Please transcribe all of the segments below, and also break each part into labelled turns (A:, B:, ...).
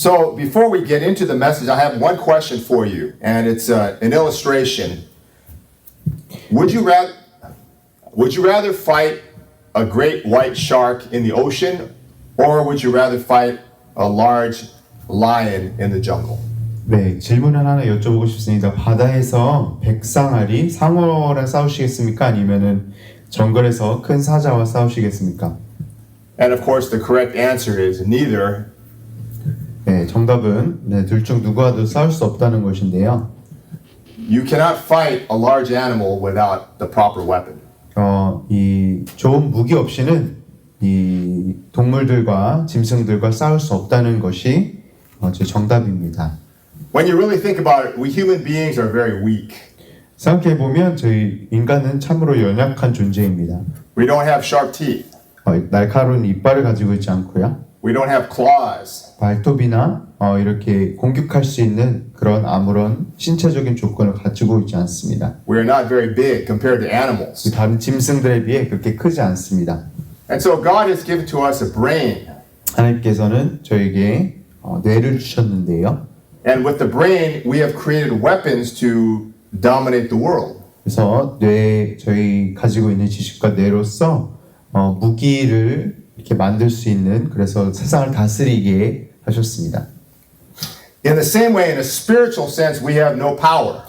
A: So before we get into the message, I have one question for you, and it's an illustration. Would you rather fight a great white shark in the ocean, or would you rather fight a large lion in the jungle?
B: 네, 질문을 하나 여쭤보고 싶습니다. 바다에서 백상아리, 상어랑 싸우시겠습니까? 아니면은 정글에서 큰 사자와 싸우시겠습니까?
A: And of course, the correct answer is neither.
B: 네, 정답은 둘 중 누구와도 싸울 수 없다는 것인데요.
A: You cannot fight a large animal without the proper weapon.
B: 이 좋은 무기 없이는 이 동물들과 짐승들과 싸울 수 없다는 것이 제 정답입니다.
A: When you really think about it, we human beings are very weak.
B: 생각해 보면 저희 인간은 참으로 연약한 존재입니다.
A: We don't have sharp teeth.
B: 날카로운 이빨을 가지고 있지 않고요.
A: We don't have claws.
B: 발톱이나 이렇게 공격할 수 있는 그런 아무런 신체적인 조건을 가지고 있지 않습니다.
A: We are not very big compared to animals.
B: 다른 짐승들에 비해 그렇게 크지 않습니다.
A: And so God has given to us a brain.
B: 하나님께서는 저에게 뇌를 주셨는데요.
A: And with the brain, we have created weapons to dominate the world.
B: 그래서 저희 가지고 있는 지식과 뇌로서 무기를 이렇게 만들 수 있는, 그래서 세상을 다스리게 하셨습니다.
A: In the same way, in a spiritual sense, we have no power.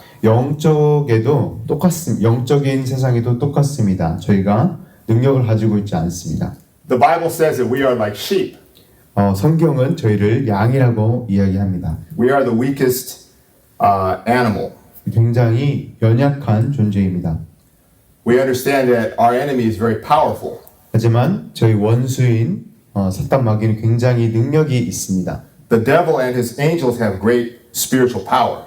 B: 영적인 세상에도 똑같습니다. 저희가 능력을 가지고 있지 않습니다.
A: The Bible says that we are like sheep.
B: 성경은 저희를 양이라고 이야기합니다.
A: We are the weakest animal.
B: 굉장히 연약한 존재입니다.
A: We understand that our enemy is very powerful.
B: 하지만 저희 원수인 사탄 마귀는 굉장히 능력이 있습니다.
A: The devil and his angels have great spiritual power.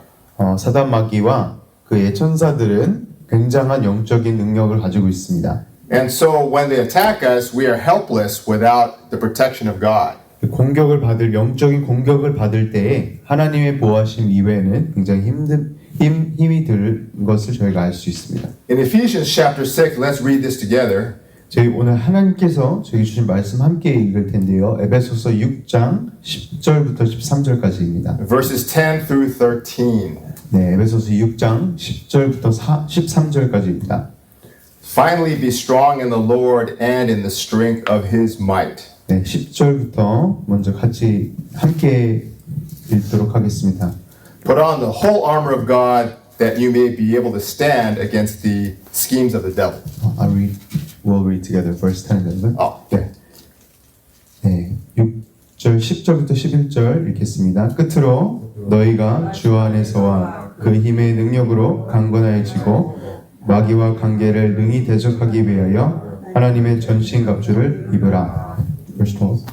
B: 사탄 마귀와 그의 천사들은 굉장한 영적인 능력을 가지고 있습니다.
A: And so when they attack us, we are helpless without the protection of God.
B: 영적인 공격을 받을 때에 하나님의 보호하심 이외에는 굉장히 힘이 들 것을 저희가 알 수 있습니다.
A: In Ephesians chapter 6, let's read this together.
B: 저희 오늘 하나님께서 저희 주신 말씀 함께 읽을 텐데요. 에베소서 6장 10절부터 13절까지입니다.
A: Verses 10 through 13.
B: 네, 에베소서 6장 10절부터 13절까지입니다.
A: Finally be strong in the Lord and in the strength of his might.
B: 네, 10절부터 먼저 같이 함께 읽도록 하겠습니다.
A: Put on the whole armor of God that you may be able to stand against the schemes of the devil.
B: We'll read together verse 10 and 11.
A: 네.
B: 네, 6절 10절부터 11절 읽겠습니다. 끝으로 너희가 주 안에서와 그 힘의 능력으로 강건해지고 마귀와 관계를 능히 대적하기 위하여 하나님의 전신갑주를 입으라. Verse 12.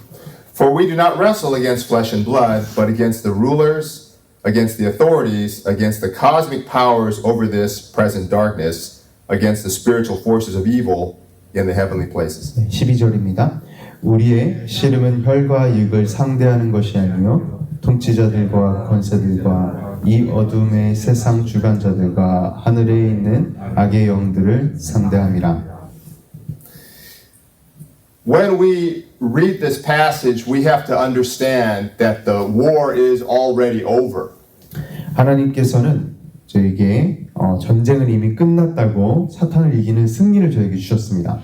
A: For we do not wrestle against flesh and blood, but against the rulers, against the authorities, against the cosmic powers over this present darkness, against the spiritual forces of evil in the heavenly places.
B: 12절입니다. 우리의 씨름은 혈과 육을 상대하는 것이 아니요 통치자들과 권세들과 이 어둠의 세상 주관자들과 하늘에 있는 악의 영들을 상대함이라.
A: When we read this passage, we have to understand that the war is already over.
B: 하나님께서는 저에게 전쟁은 이미 끝났다고 사탄을 이기는 승리를 저에게 주셨습니다.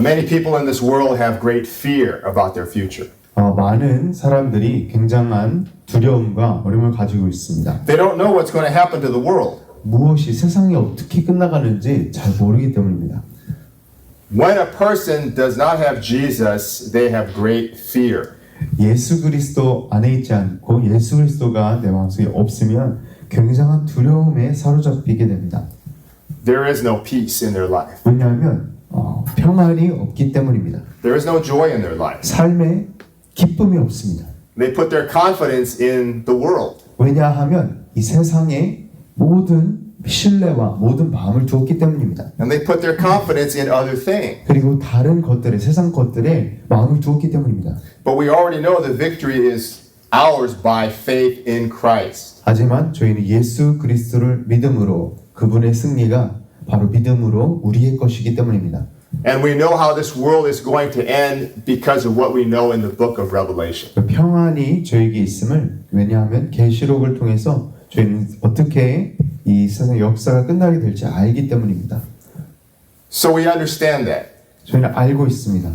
A: Many people in this world have great fear about their future.
B: 많은 사람들이 굉장한 두려움과 어려움을 가지고 있습니다.
A: They don't know what's going to happen to the world.
B: 무엇이 세상이 어떻게 끝나가는지 잘 모르기 때문입니다.
A: When a person does not have Jesus, they have great fear.
B: 예수 그리스도 안에 있지 않고 예수 그리스도가 내 마음속에 없으면 굉장한 두려움에 사로잡히게 됩니다.
A: There is no peace in their life.
B: 왜냐하면 평안이 없기 때문입니다.
A: There is no joy in their life.
B: 삶에 기쁨이 없습니다.
A: They put their confidence in the world.
B: 왜냐하면 이 세상에 모든 신뢰와 모든 마음을 두었기 때문입니다.
A: And they put their confidence in other things.
B: 그리고 다른 것들에, 세상 것들에 마음을 두었기 때문입니다.
A: But we already know the victory is ours by faith in Christ.
B: 하지만 저희는 예수 그리스도를 믿음으로, 그분의 승리가 바로 믿음으로 우리의 것이기 때문입니다.
A: And we know how this world is going to end because of what we know in the book of Revelation.
B: 그 평안이 저에게 있음을 왜냐하면 계시록을 통해서 저희는 어떻게 이 세상 역사가 끝나게 될지 알기 때문입니다.
A: So we understand that.
B: 저희는 알고 있습니다.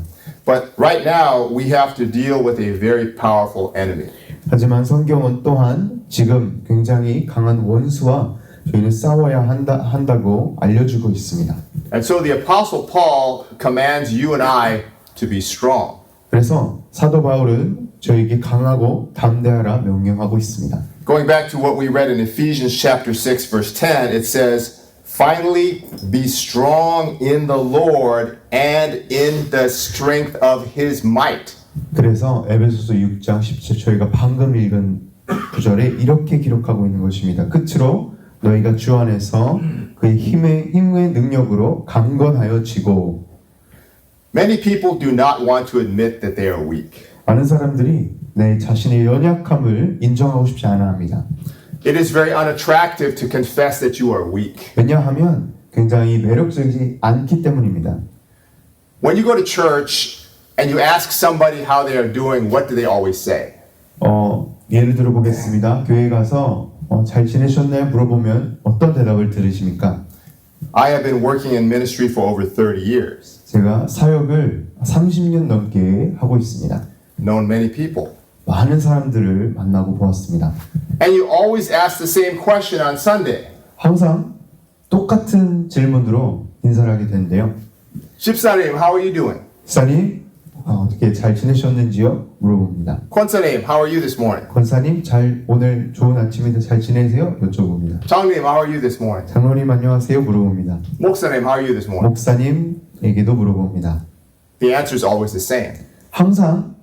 A: But right now, we have to deal with a very powerful enemy.
B: 하지만 성경은 또한 지금 굉장히 강한 원수와 저희는 싸워야 한다고 알려주고 있습니다.
A: And so the Apostle Paul commands you and I to be strong.
B: 그래서 사도 바울은 저에게 강하고 담대하라 명령하고 있습니다.
A: Going back to what we read in Ephesians chapter 6, verse 10, it says, Finally, be strong in the Lord and in the strength of his might.
B: 그래서 에베소서 6장 17 저희가 방금 읽은 구절에 이렇게 기록하고 있는 것입니다. 끝으로 너희가 주 안에서 그의 힘의 능력으로 강건하여 지고.
A: Many people do not want to admit that they are weak.
B: 많은 사람들이 내 자신의 연약함을 인정하고 싶지 않아 합니다.
A: It is very unattractive to confess that you are weak.
B: 왜냐하면 굉장히 매력적이지 않기 때문입니다.
A: When you go to church and you ask somebody how they are doing, what do they always say?
B: 예를 들어 보겠습니다. 교회 가서 잘 지내셨나요? 물어보면 어떤 대답을 들으십니까?
A: I have been working in ministry for over 30 years.
B: 제가 사역을 30년 넘게 하고 있습니다.
A: Known many people.
B: 많은 사람들을 만나고 보았습니다.
A: And you always ask the same question on Sunday.
B: 항상 똑같은 질문으로 인사를 하게 되는데요.
A: 집사님, how are you doing?
B: 집사님, 어떻게 잘 지내셨는지요? 물어봅니다.
A: 권사님, how are you this morning?
B: 권사님, 오늘 좋은 아침인데 잘 지내세요? 여쭤봅니다.
A: 장로님, how are you this morning?
B: 장로님 안녕하세요? 물어봅니다.
A: 목사님, how are you this morning?
B: 목사님에게도 물어봅니다.
A: The answer is always the same.
B: 항상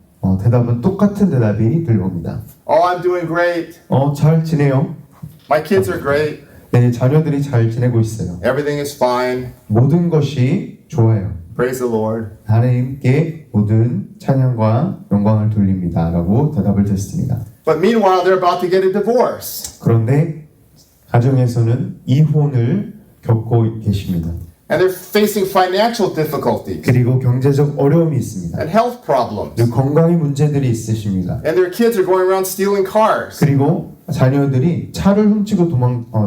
B: 대답은 똑같은 대답이 들려옵니다.
A: Oh, I'm doing great.
B: 잘 지내요?
A: My kids are great.
B: 네, 자녀들이 잘 지내고 있어요.
A: Everything is fine.
B: 모든 것이 좋아요.
A: Praise the Lord.
B: 하나님께 모든 찬양과 영광을 돌립니다. 라고 대답을 듣습니다.
A: But meanwhile, they're about to get a divorce.
B: 그런데 가정에서는 이혼을 겪고 계십니다.
A: And they're facing financial difficulties
B: 그리고 경제적 어려움이 있습니다.
A: and health problems.
B: 그리고 건강의 문제들이 있으십니다.
A: And their kids are going around stealing cars.
B: 그리고 자녀들이 차를 훔치고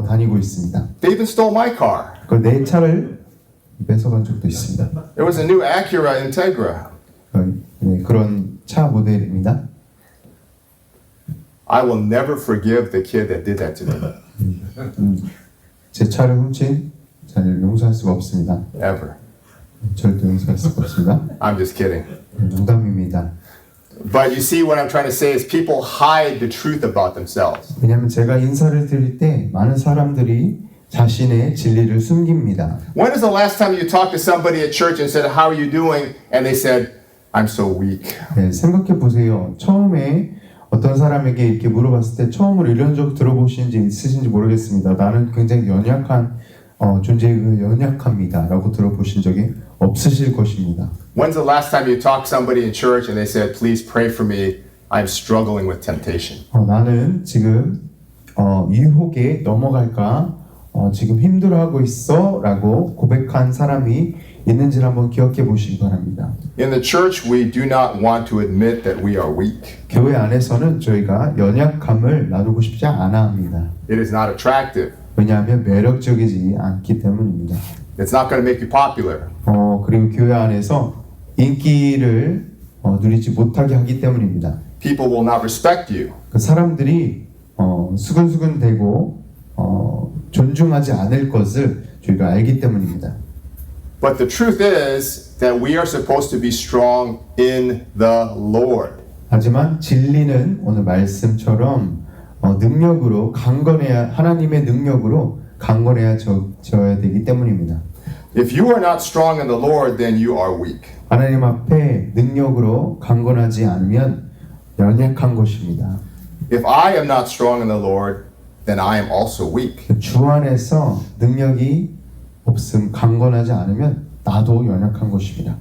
B: 다니고 있습니다.
A: They even stole my car.
B: 내 차를 뺏어간 적도 있습니다.
A: There was a new Acura Integra.
B: 네, 그런 차 모델입니다.
A: I will never forgive the kid that did that to me.
B: 제 차를 훔친 자녀를 용서할 수가 없습니다.
A: Ever.
B: 절대 용서할 수가 없습니다.
A: I'm just kidding.
B: 농담입니다.
A: But you see what I'm trying to say is people hide the truth about themselves.
B: 왜냐하면 제가 인사를 드릴 때 많은 사람들이 자신의 진리를 숨깁니다.
A: When is the last time you talked to somebody at church and said, how are you doing? And they said, I'm so weak.
B: 네, 생각해 보세요. 처음에 어떤 사람에게 이렇게 물어봤을 때 처음으로 이런 적 들어보신지 있으신지 모르겠습니다. 나는 굉장히 연약한 존재의 연약합니다. 라고 들어보신 적이 없으실 것입니다.
A: When's the last time you talked to somebody in church and they said, please pray for me. I'm struggling with temptation.
B: 나는 지금 유혹에 넘어갈까 지금 힘들어하고 있어 라고 고백한 사람이 있는지를 한번 기억해 보시기 바랍니다.
A: In the church, we do not want to admit that we are weak.
B: 교회 안에서는 저희가 연약함을 나누고 싶지 않아 합니다.
A: It is not attractive.
B: 왜냐하면 매력적이지 않기 때문입니다.
A: It's not going to make you popular.
B: 그리고 교회 안에서 인기를 누리지 못하게 하기 때문입니다.
A: People will not respect you.
B: 그 사람들이 수근수근대고 존중하지 않을 것을 저희가 알기 때문입니다.
A: But the truth is that we are supposed to be strong in the Lord.
B: 하지만 진리는 오늘 말씀처럼 능력으로 강건해야 하나님의 능력으로 강건해야 져야 되기 때문입니다.
A: If you are not strong in the Lord, then you are weak.
B: 하나님 앞에 능력으로 강건하지 않으면 연약한 것입니다.
A: If I am not strong in the Lord, then I am also weak.
B: 주 안에서 능력이 강건하지 않으면 나도 연약한 것입니다.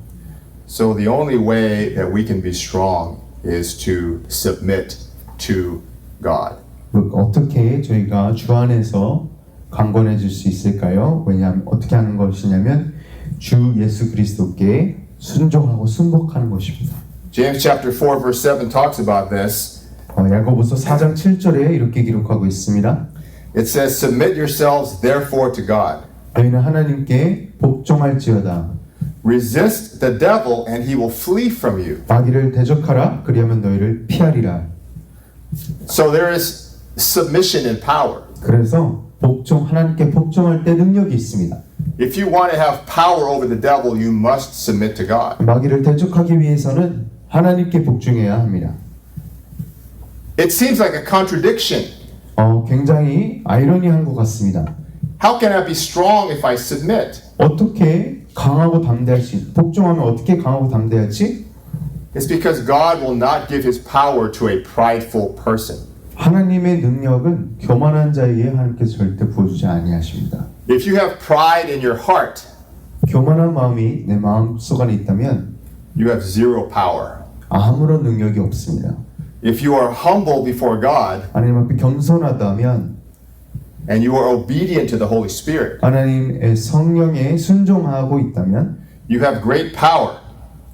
A: So the only way that we can be strong is to submit to God.
B: 어떻게 저희가 주 안에서 강건해질 수 있을까요? 왜냐하면 어떻게 하는 것이냐면 주 예수 그리스도께 순종하고 순복하는 것입니다.
A: James chapter 4 verse 7 talks about this.
B: 야고보서 4장 7절에 이렇게 기록하고 있습니다.
A: It says, "Submit yourselves therefore to God.
B: 너희는 하나님께 복종할지어다.
A: Resist the devil and he will flee from you."
B: 마귀를 대적하라. 그리하면 너희를 피하리라.
A: So there is submission and power.
B: 그래서 하나님께 복종할 때 능력이 있습니다.
A: If you want to have power over the devil, you must submit to God.
B: 마귀를 대적하기 위해서는 하나님께 복종해야 합니다.
A: It seems like a contradiction.
B: 굉장히 아이러니한 것 같습니다.
A: How can I be strong if I submit?
B: 어떻게 강하고 담대할지, 복종하면 어떻게 강하고 담대할지?
A: It's because God will not give his power to a prideful person.
B: 하나님의 능력은 교만한 자에게 하나님께서 절대 부어주지 아니하십니다.
A: If you have pride in your heart,
B: 교만한 마음이 내 마음속 안에 있다면
A: you have zero power.
B: 아무런 능력이 없습니다.
A: If you are humble before God
B: 하나님 앞에 겸손하다면
A: and you are obedient to the Holy Spirit,
B: 하나님의 성령에 순종하고 있다면
A: you have great power.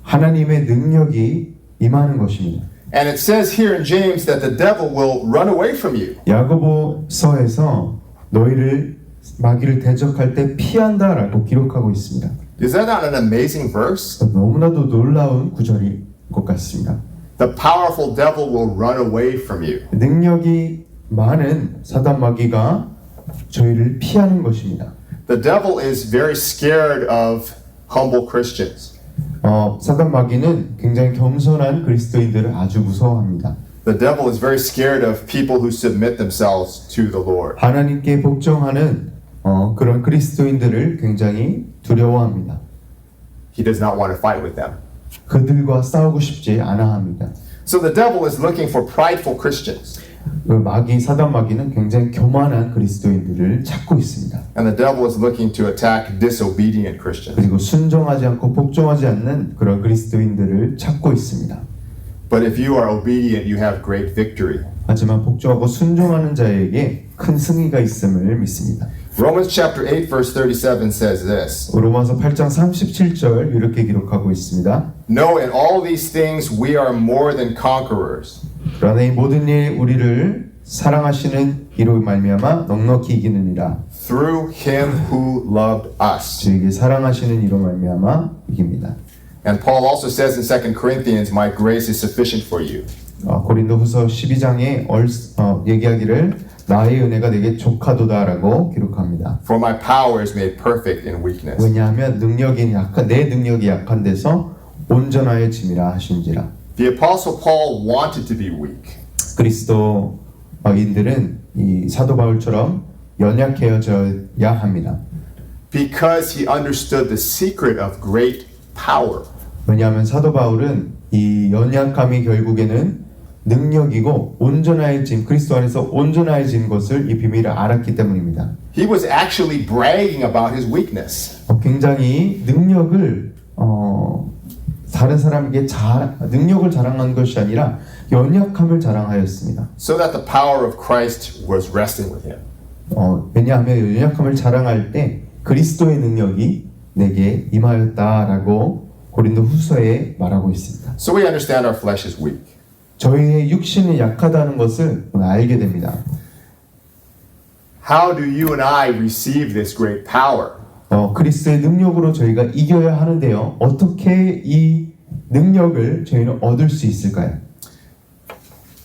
B: 하나님의 능력이 임하는 것입니다.
A: And it says here in James that the devil will run away from you.
B: 야고보서에서 너희를 마귀를 대적할 때 피한다라고 기록하고 있습니다.
A: Is that not an amazing verse?
B: 너무나도 놀라운 구절인 것 같습니다.
A: The powerful devil will run away from you.
B: 능력이 많은 사단 마귀가 저희를 피하는 것입니다.
A: The devil is very scared of humble Christians.
B: 사단 마귀는 굉장히 겸손한 그리스도인들을 아주 무서워합니다.
A: The devil is very scared of people who submit themselves to the Lord.
B: 하나님께 복종하는 그런 그리스도인들을 굉장히 두려워합니다.
A: He does not want to fight with them.
B: 그들과 싸우고 싶지 않아 합니다.
A: So the devil is looking for prideful Christians.
B: 사단 마귀는 굉장히 교만한 그리스도인들을 찾고 있습니다.
A: And the devil is looking to attack disobedient Christians.
B: 그리고 순종하지 않고 복종하지 않는 그런 그리스도인들을 찾고 있습니다.
A: But if you are obedient, you have great victory.
B: 하지만 복종하고 순종하는 자에게 큰 승리가 있음을 믿습니다.
A: Romans chapter 8 verse 37 says this.
B: 로마서 8장 37절 이렇게 기록하고 있습니다.
A: No, in all these things we are more than conquerors.
B: 그러나 이 모든 일 우리를 사랑하시는 이로 말미암아 넉넉히 이기느니라.
A: Through him who loved us.
B: 저에게 사랑하시는 이로 말미암아 이깁니다.
A: And Paul also says in 2 Corinthians, my grace is sufficient for you.
B: 고린도후서 12장에 얘기하기를 나의 은혜가 내게 족하도다라고 기록합니다.
A: For my power is made perfect in weakness.
B: 왜냐하면 내 능력이 약한 데서 온전하여짐이라 하신지라.
A: The apostle Paul wanted to be weak.
B: 그리스도인들은 이 사도 바울처럼 연약해져야 합니다.
A: Because he understood the secret of great power.
B: 왜냐하면 사도 바울은 이 연약함이 결국에는 능력이고 온전해진 그리스도 안에서 온전해진 것을 이 비밀을 알았기 때문입니다.
A: He was actually bragging about his weakness.
B: 굉장히 능력을 다른 사람에게 능력을 자랑한 것이 아니라 연약함을 자랑하였습니다.
A: So that the power of Christ was resting with him.
B: 왜냐하면 연약함을 자랑할 때 그리스도의 능력이 내게 임하였다라고 고린도후서에 말하고 있습니다.
A: So we understand our flesh is weak.
B: 저희의 육신이 약하다는 것을 알게 됩니다.
A: How do you and I receive this great power?
B: 그리스도의 능력으로 저희가 이겨야 하는데요. 어떻게 이 능력을 저희는 얻을 수 있을까요?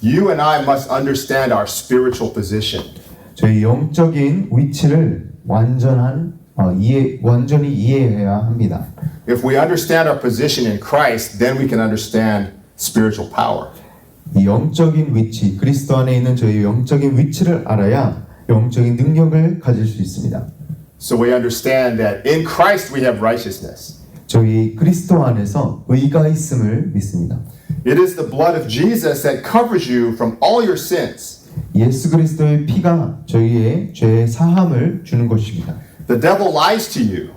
A: You and I must understand our spiritual position.
B: 저희 영적인 위치를 완전히 이해해야 합니다.
A: If we understand our position in Christ, then we can understand spiritual power.
B: 이 영적인 위치, 그리스도 안에 있는 저희 영적인 위치를 알아야 영적인 능력을 가질 수 있습니다.
A: So we understand that in Christ we have righteousness.
B: 저희 그리스도 안에서 의가 있음을 믿습니다.
A: It is the blood of Jesus that covers you from all your sins.
B: 예수 그리스도의 피가 저희의 죄의 사함을 주는 것입니다.
A: The devil lies to you.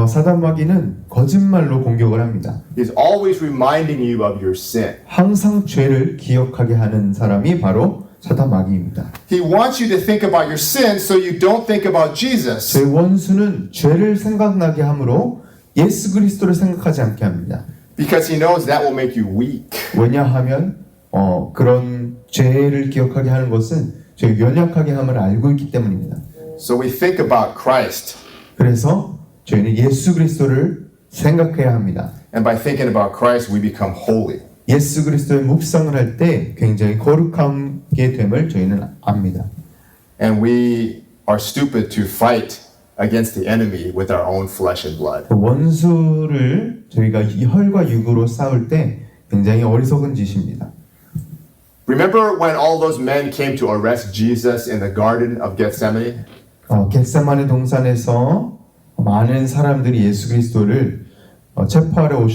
B: 사단 마귀는 거짓말로 공격을 합니다.
A: He's always reminding you of your sin.
B: 항상 죄를 기억하게 하는 사람이 바로 사단 마귀입니다.
A: He wants you to think about your sin so you don't think about Jesus.
B: 제 원수는 죄를 생각나게 함으로 예수 그리스도를 생각하지 않게 합니다.
A: because he knows that will make you weak.
B: 왜냐하면 그런 죄를 기억하게 하는 것은 저희 연약하게 함을 알고 있기 때문입니다.
A: So we think about Christ,
B: 그래서 저희는 예수 그리스도를 생각해야 합니다.
A: and by thinking about Christ, we become holy.
B: 예수 그리스도의 묵상을 할 때 굉장히 거룩하게 됨을 저희는 압니다.
A: And we are stupid to fight against the enemy with our own flesh and blood.
B: 원수를 저희가 이 혈과 육으로 싸울 때 굉장히 어리석은 짓입니다.
A: Remember when all those men came to arrest Jesus in the Garden of Gethsemane?
B: 겟세마네 동산에서 많은 사람들이 예수 그리스도를 체포하러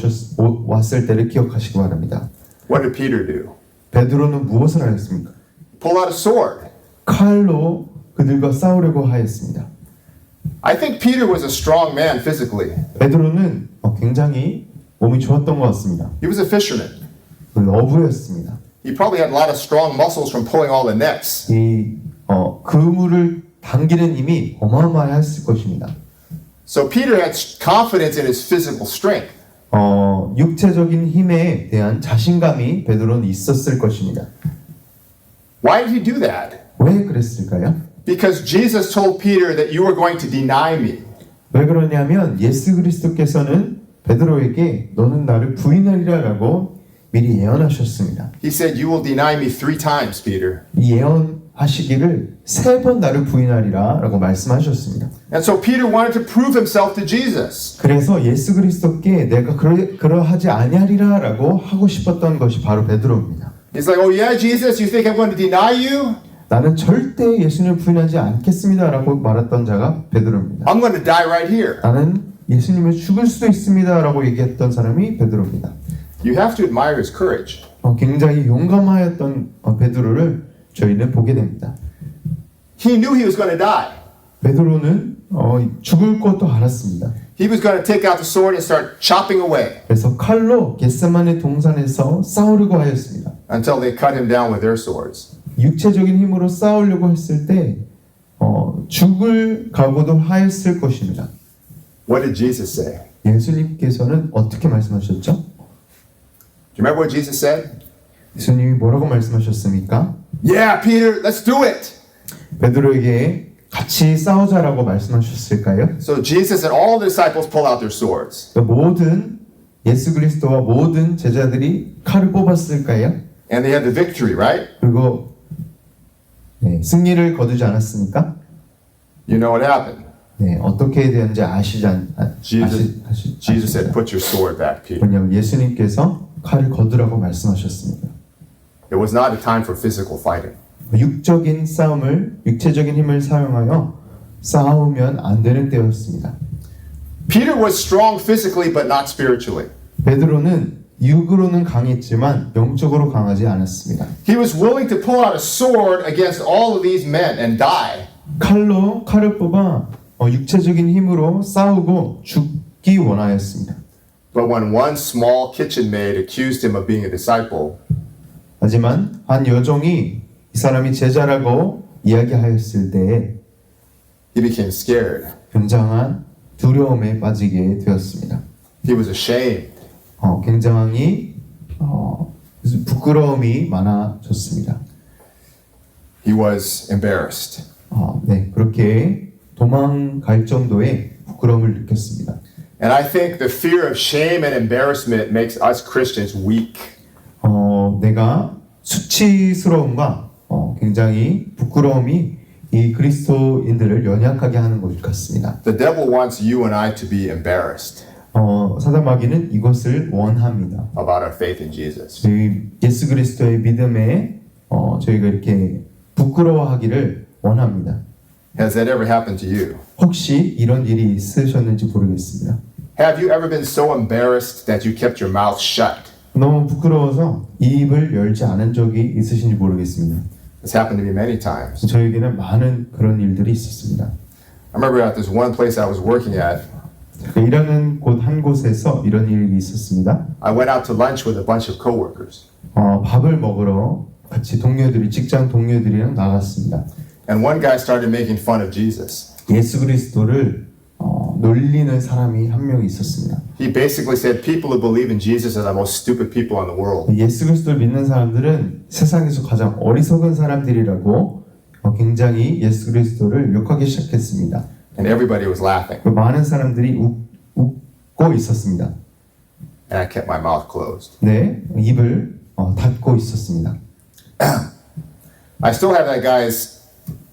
B: 왔을 때를 기억하시기 바랍니다.
A: What did Peter do?
B: 베드로는 무엇을 하였습니까?
A: Pull out a sword.
B: 칼로 그들과 싸우려고 하였습니다.
A: I think Peter was a strong man physically.
B: 베드로는 굉장히 몸이 좋았던 것 같습니다.
A: He was a fisherman.
B: 어부였습니다.
A: He probably had a lot of strong muscles from pulling all the nets.
B: 이 그물을 당기는 힘이 어마어마했을 것입니다.
A: So Peter had confidence in his physical strength.
B: 육체적인 힘에 대한 자신감이 베드로는 있었을 것입니다.
A: Why did he do that?
B: 왜 그랬을까요?
A: Because Jesus told Peter that you are going to deny me.
B: 왜 그러냐면 예수 그리스도께서는 베드로에게 너는 나를 부인하리라라고 미리 예언하셨습니다.
A: He said, you will deny me 3 times, Peter.
B: 이 예언하시기를 3번 나를 부인하리라라고 말씀하셨습니다.
A: And so Peter wanted to prove himself to Jesus.
B: 그래서 예수 그리스도께 내가 그러하지 아니하리라라고 하고 싶었던 것이 바로 베드로입니다.
A: He's like, oh yeah, Jesus, you think I'm going to deny you?
B: 나는 절대 예수님을 부인하지 않겠습니다라고 말했던 자가 베드로입니다.
A: I'm going to die right here.
B: 나는 예수님을 죽을 수도 있습니다라고 얘기했던 사람이 베드로입니다.
A: You have to admire his courage.
B: 굉장히 용감하였던 베드로를 저희는 보게 됩니다.
A: He knew he was going to die.
B: 베드로는 죽을 것도 알았습니다.
A: He was going to take out the sword and start chopping away
B: 그래서 칼로 겟세마네 동산에서 싸우려고 하였습니다.
A: until they cut him down with their swords.
B: 육체적인 힘으로 싸우려고 했을 때 죽을 각오도 하였을 것입니다.
A: What did Jesus say?
B: 예수님께서는 어떻게 말씀하셨죠?
A: Do you remember what Jesus said?
B: 예수님이 뭐라고 말씀하셨습니까?
A: Yeah, Peter, let's do it.
B: 베드로에게 같이 싸우자라고 말씀하셨을까요?
A: So Jesus and all the disciples pull out their swords.
B: 모든 예수 그리스도와 모든 제자들이 칼을 뽑았을까요?
A: And they had the victory, right?
B: 그리고 승리를 거두지 않았습니까?
A: You know what happened?
B: 어떻게 되었는지
A: Jesus said, put your sword back, Peter.
B: 왜냐하면 예수님께서 칼을 거두라고 말씀하셨습니다.
A: It was not a time for physical fighting.
B: 육적인 싸움을, 육체적인 힘을 사용하여 싸우면 안 되는 때였습니다.
A: Peter was strong physically but not spiritually.
B: 베드로는 육으로는 강했지만 영적으로 강하지 않았습니다.
A: He was willing to pull out a sword against all of these men and die.
B: 칼을 뽑아 육체적인 힘으로 싸우고 죽기 원하였습니다.
A: But when one small kitchen maid accused him of being a disciple,
B: 하지만 한 여종이 이 사람이 제자라고 이야기하였을 때에
A: he became scared.
B: 굉장한 두려움에 빠지게 되었습니다.
A: He was ashamed.
B: 굉장히 부끄러움이 많아졌습니다.
A: He was embarrassed.
B: 그렇게 도망갈 정도의 부끄러움을 느꼈습니다.
A: And I think the fear of shame and embarrassment makes us Christians weak.
B: 내가 수치스러움과 굉장히 부끄러움이 이 그리스도인들을 연약하게 하는 것 같습니다.
A: The devil wants you and I to be embarrassed
B: 사단 마귀는 이것을 원합니다.
A: about our faith in Jesus.
B: 저희 예수 그리스도의 믿음에 저희가 이렇게 부끄러워하기를 원합니다.
A: Has that ever happened to you?
B: 혹시 이런 일이 있으셨는지 모르겠습니다.
A: Have you ever been so embarrassed that you kept your mouth shut?
B: 너무 부끄러워서 입을 열지 않은 적이 있으신지 모르겠습니다.
A: It's happened to me many times.
B: 저에게는 많은 그런 일들이 있었습니다.
A: I remember at this one place I was working at,
B: 일하는 곳 한 곳에서 이런 일이 있었습니다.
A: I went out to lunch with a bunch of coworkers.
B: 밥을 먹으러 같이 직장 동료들이랑 나갔습니다.
A: And one guy started making fun of Jesus.
B: 예수 그리스도를 놀리는 사람이 한 명 있었습니다.
A: He basically said people who believe in Jesus are the most stupid people in the world.
B: 예수 그리스도를 믿는 사람들은 세상에서 가장 어리석은 사람들이라고 굉장히 예수 그리스도를 욕하기 시작했습니다.
A: And everybody was laughing.
B: 많은 사람들이 웃고 있었습니다.
A: And I kept my mouth closed.
B: 네, 입을 닫고 있었습니다.
A: I still have that guy's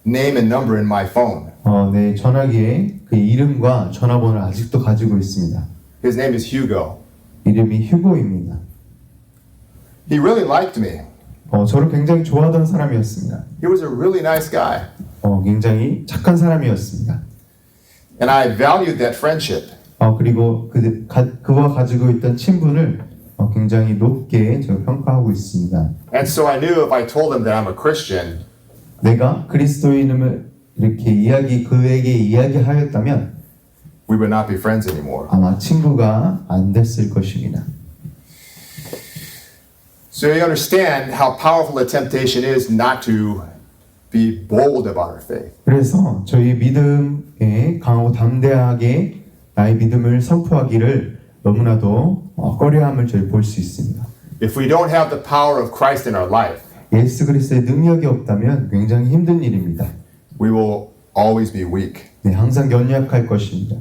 A: name and number in my phone.
B: 네, 전화기에 그 이름과 전화번호를 아직도 가지고 있습니다.
A: His name is Hugo.
B: 이름이 휴고입니다.
A: He really liked me.
B: 저를 굉장히 좋아하던 사람이었습니다.
A: He was a really nice guy.
B: 굉장히 착한 사람이었습니다.
A: And I valued that friendship.
B: 그리고 그와 가지고 있던 친분을 굉장히 높게 제가 평가하고 있습니다.
A: And so I knew if I told him that I'm a Christian,
B: 내가 그리스도인임을 이렇게 그에게 이야기하였다면
A: we would not be friends anymore.
B: 아마 친구가 안 됐을 것입니다.
A: So you understand how powerful the temptation is not to be bold about our faith.
B: 그래서 저희 믿음에 강하고 담대하게 나의 믿음을 선포하기를 너무나도 꺼려함을 저희 볼 수 있습니다.
A: If we don't have the power of Christ in our life,
B: 예수 그리스도의 능력이 없다면 굉장히 힘든 일입니다.
A: we will always be weak.
B: 네, 항상 연약할 것입니다.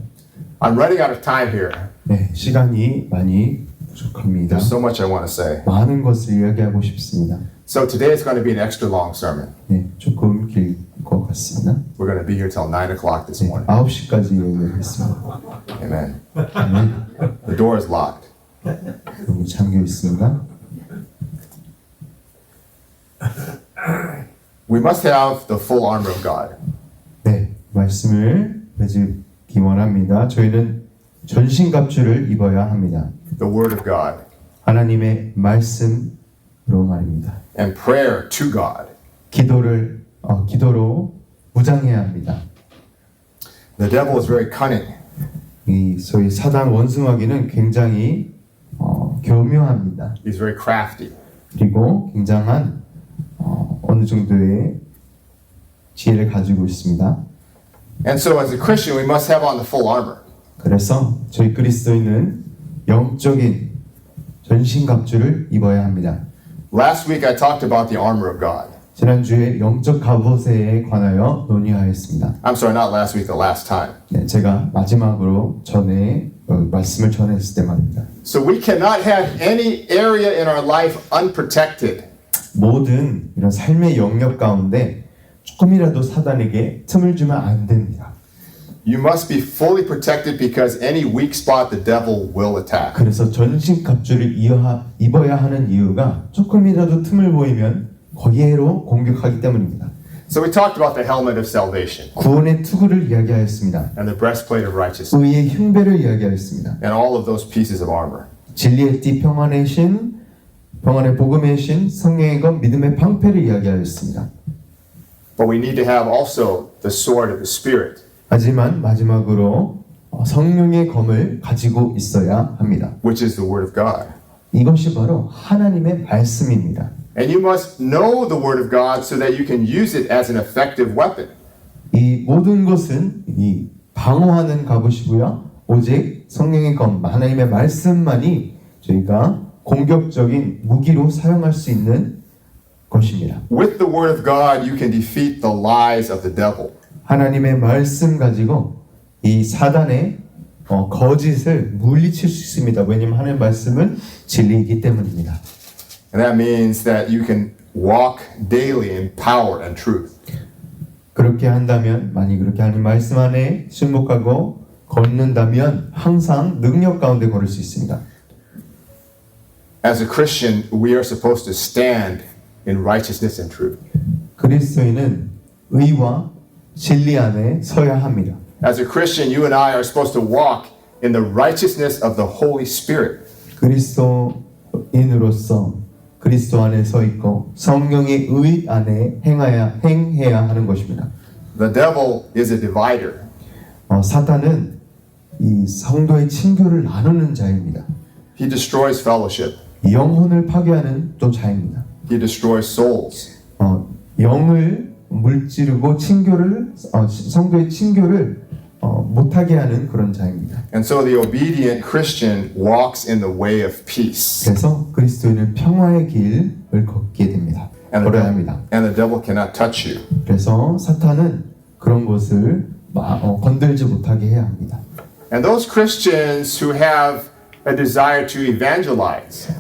A: I'm running out of time here.
B: 네, 시간이 많이 부족합니다.
A: There's so much I want to say.
B: 많은 것을 이야기하고 싶습니다.
A: So today is going to be an extra long sermon.
B: 네, 조금 길 것 같습니다.
A: We're going to be here till 9 o'clock this
B: 네,
A: morning.
B: 9시까지 얘기하겠습니다.
A: Amen. The door is locked.
B: 여기 잠겨 있습니다.
A: We must have the full armor of God.
B: 네, 말씀을 맺기 원합니다. 저희는 전신갑주를 입어야 합니다.
A: The Word of God.
B: 하나님의 말씀으로 말입니다.
A: And prayer to God.
B: 기도로 무장해야 합니다.
A: The devil is very cunning.
B: 이 소위 사단 원수마귀는 굉장히 교묘합니다.
A: He's very crafty.
B: 그리고 굉장한 어느 정도의 지혜를 가지고 있습니다.
A: And so as a Christian, we must have on the full armor.
B: 그래서 저희 그리스도인은 영적인 전신갑주를 입어야 합니다.
A: Last week I talked about the armor of God.
B: 지난주에 영적 갑옷에 관하여 논의하였습니다.
A: I'm sorry, not last week, the last time.
B: 네, 제가 마지막으로 말씀을 전했을 때 말입니다.
A: So we cannot have any area in our life unprotected.
B: 모든 이런 삶의 영역 가운데 조금이라도 사단에게 틈을 주면 안 됩니다.
A: You must be fully protected because any weak spot the devil will attack.
B: 그래서 전신 갑주를 입어야 하는 이유가 조금이라도 틈을 보이면 거기에로 공격하기 때문입니다.
A: So we talked about the helmet of salvation
B: 구원의 투구를 이야기하였습니다.
A: and the breastplate of righteousness
B: 의의 흉배를 이야기하였습니다.
A: and all of those pieces of armor.
B: 진리의 띠 평안의 신, 평안의 복음의 신, 성령의 검, 믿음의 방패를 이야기하였습니다.
A: But we need to have also the sword of the Spirit,
B: 하지만 마지막으로 성령의 검을 가지고 있어야 합니다.
A: which is the Word of God.
B: 이것이 바로 하나님의 말씀입니다.
A: And you must know the Word of God so that you can use it as an effective weapon.
B: 이 모든 것은 이 방어하는 갑옷이고요. 오직 성령의 검, 하나님의 말씀만이 저희가 공격적인 무기로 사용할 수 있는 것입니다.
A: With the Word of God, you can defeat the lies of the devil.
B: 하나님의 말씀 가지고 이 사단의 거짓을 물리칠 수 있습니다. 왜냐하면 하나님의 말씀은 진리이기 때문입니다.
A: And that means that you can walk daily in power and truth.
B: 그렇게 한다면, 만약 그렇게 하나님 말씀 안에 순복하고 걷는다면 항상 능력 가운데 걸을 수 있습니다.
A: As a Christian, we are supposed to stand in righteousness and truth.
B: 그리스도인은 의와 진리 안에 서야 합니다.
A: As a Christian, you and I are supposed to walk in the righteousness of the Holy Spirit.
B: 그리스도인으로서 그리스도 안에 서 있고 성령의 의 안에 행해야 하는 것입니다.
A: The devil is a divider.
B: 사탄은 이 성도의 친교를 나누는 자입니다.
A: He destroys fellowship.
B: 영혼을 파괴하는 또 자입니다.
A: He destroys souls.
B: 영을 물찌르고 성도의 친교를 못하게 하는 그런 자입니다.
A: And so the obedient Christian walks in the way of peace.
B: 그래서 그리스도인은 평화의 길을 걷게 됩니다. 걸어야 합니다.
A: And the devil cannot touch you.
B: 그래서 사탄은 그런 것을 건들지 못하게 해야 합니다.
A: And those Christians who have a desire to evangelize,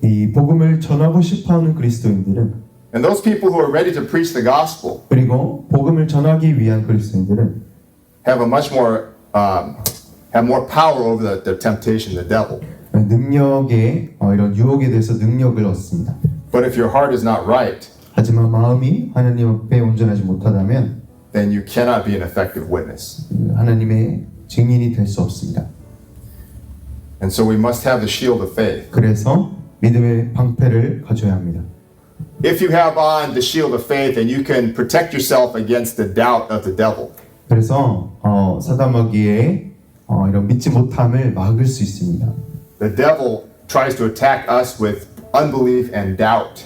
B: 이 복음을 전하고 싶어하는 그리스도인들은
A: and those people who are ready to preach the gospel,
B: 그리고 복음을 전하기 위한 그리스도인들은
A: have more power over the temptation, the devil.
B: 능력에 이런 유혹에 대해서 능력을 얻습니다.
A: But if your heart is not right,
B: 하지만 마음이 하나님 앞에 온전하지 못하다면
A: then you cannot be an effective witness.
B: 하나님의 증인이 될 수 없습니다.
A: And so we must have the shield of faith.
B: 그래서 믿음의 방패를 가져야 합니다.
A: If you have on the shield of faith, then you can protect yourself against the doubt of the devil.
B: 그래서 사단마귀의 이런 믿지 못함을 막을 수 있습니다.
A: The devil tries to attack us with unbelief and doubt.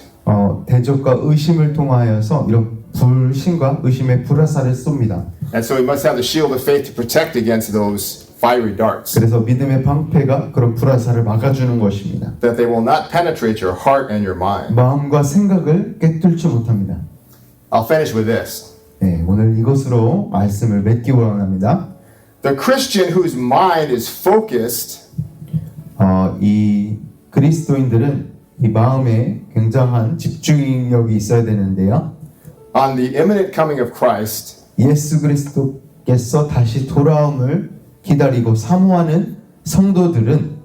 B: 대적과 의심을 통하여서 이런 불신과 의심의 불화살을 쏩니다.
A: And so we must have the shield of faith to protect against those fiery darts.
B: 그래서 믿음의 방패가 그런 불화살을 막아주는 것입니다.
A: That they will not penetrate your heart and your mind.
B: 마음과 생각을 깨뚫지 못합니다.
A: I'll finish with this.
B: 네, 오늘 이것으로 말씀을 맺기 원합니다.
A: The Christian whose mind is focused
B: 이 그리스도인들은 이 마음에 굉장한 집중력이 있어야 되는데요.
A: on the imminent coming of Christ,
B: 예수 그리스도께서 다시 돌아옴을 기다리고 사모하는 성도들은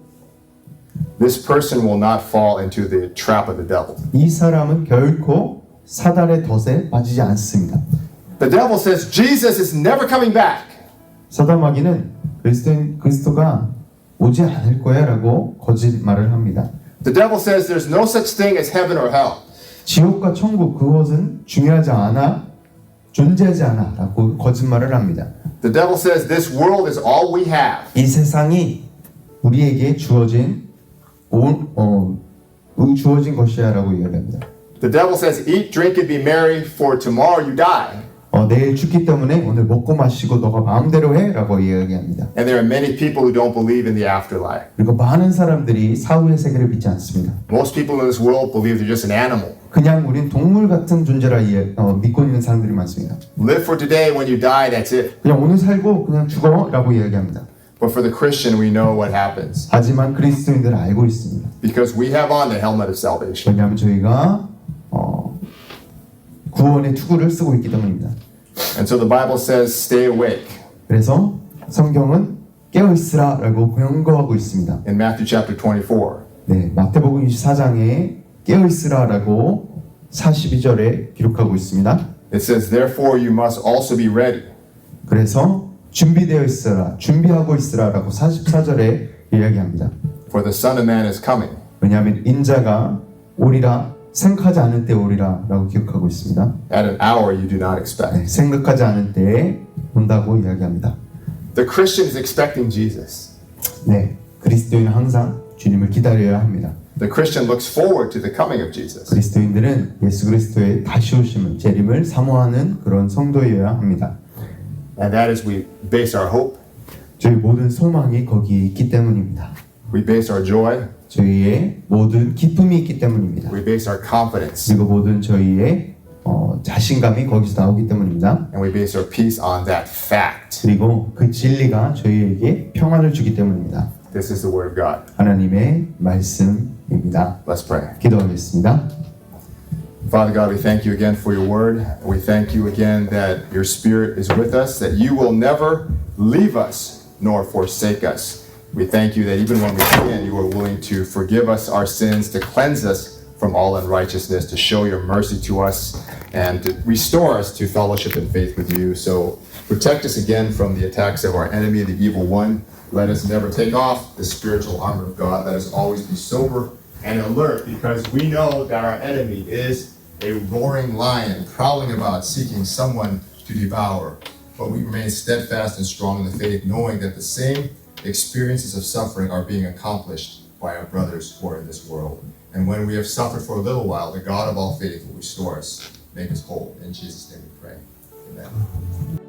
A: this person will not fall into the trap of the devil.
B: 이 사람은 결코 사단의 덫에 빠지지 않습니다.
A: The devil says Jesus is never coming back.
B: 사단마귀는 그리스도가 오지 않을 거야라고 거짓말을 합니다.
A: The devil says there's no such thing as heaven or hell.
B: 지옥과 천국 그것은 중요하지 않아 존재하지 않아라고 거짓말을 합니다.
A: The devil says this world is all we have.
B: 이 세상이 우리에게 주어진 주어진 것이야라고 이야기합니다.
A: The devil says eat, drink, and be merry, for tomorrow you die.
B: 내일 죽기 때문에 오늘 먹고 마시고 너가 마음대로 해라고 이야기합니다.
A: And there are many people who don't believe in the afterlife.
B: 그리고 많은 사람들이 사후의 세계를 믿지 않습니다.
A: Most people in this world believe they're just an animal.
B: 그냥 우린 동물 같은 존재라 믿고 있는 사람들이 많습니다.
A: Live for today, when you die, that's it.
B: 그냥 오늘 살고 그냥 죽어라고 이야기합니다.
A: But for the Christian, we know what happens.
B: 하지만 그리스도인들은 알고 있습니다.
A: Because we have on the helmet of salvation.
B: 왜냐하면 저희가 구원의 투구를 쓰고 있기 때문입니다.
A: And so the Bible says, stay awake.
B: 그래서 성경은 깨어 있으라라고 권고하고 있습니다.
A: In Matthew chapter 24.
B: 네, 마태복음 24장에 깨어 있으라라고 42절에 기록하고 있습니다.
A: It says, therefore you must also be ready.
B: 그래서 준비되어 있으라, 준비하고 있으라라고 44절에 이야기합니다.
A: For the Son of Man is coming.
B: 왜냐하면 인자가 오리라 생각하지 않을 때 오리라라고 기록하고 있습니다.
A: At an hour you do not expect.
B: 네, 생각하지 않을 때에 온다고 이야기합니다.
A: The Christian is expecting Jesus.
B: 네, 그리스도인은 항상 주님을 기다려야 합니다.
A: The Christian looks forward to the coming of Jesus.
B: 그리스도인들은 예수 그리스도의 다시 오심을 재림을 사모하는 그런 성도여야 합니다.
A: And that is we base our hope,
B: 저희 모든 소망이 거기에 있기 때문입니다.
A: we base our joy,
B: 저희의 모든 기쁨이 있기 때문입니다.
A: we base our confidence,
B: 그리고 모든 저희의 자신감이 거기서 나오기 때문입니다.
A: and we base our peace on that fact.
B: 그리고 그 진리가 저희에게 평안을 주기 때문입니다.
A: This is the word of God.
B: 하나님의 말씀입니다.
A: Let's pray.
B: 기도하겠습니다.
A: Father God, we thank you again for your word. We thank you again that your Spirit is with us, that you will never leave us nor forsake us. We thank you that even when we sin, you are willing to forgive us our sins, to cleanse us from all unrighteousness, to show your mercy to us, and to restore us to fellowship and faith with you. So protect us again from the attacks of our enemy, the evil one. Let us never take off the spiritual armor of God. Let us always be sober and alert, because we know that our enemy is a roaring lion prowling about seeking someone to devour. But we remain steadfast and strong in the faith, knowing that the same experiences of suffering are being accomplished by our brothers who are in this world. And when we have suffered for a little while, the God of all faith will restore us, make us whole. In Jesus' name we pray. Amen.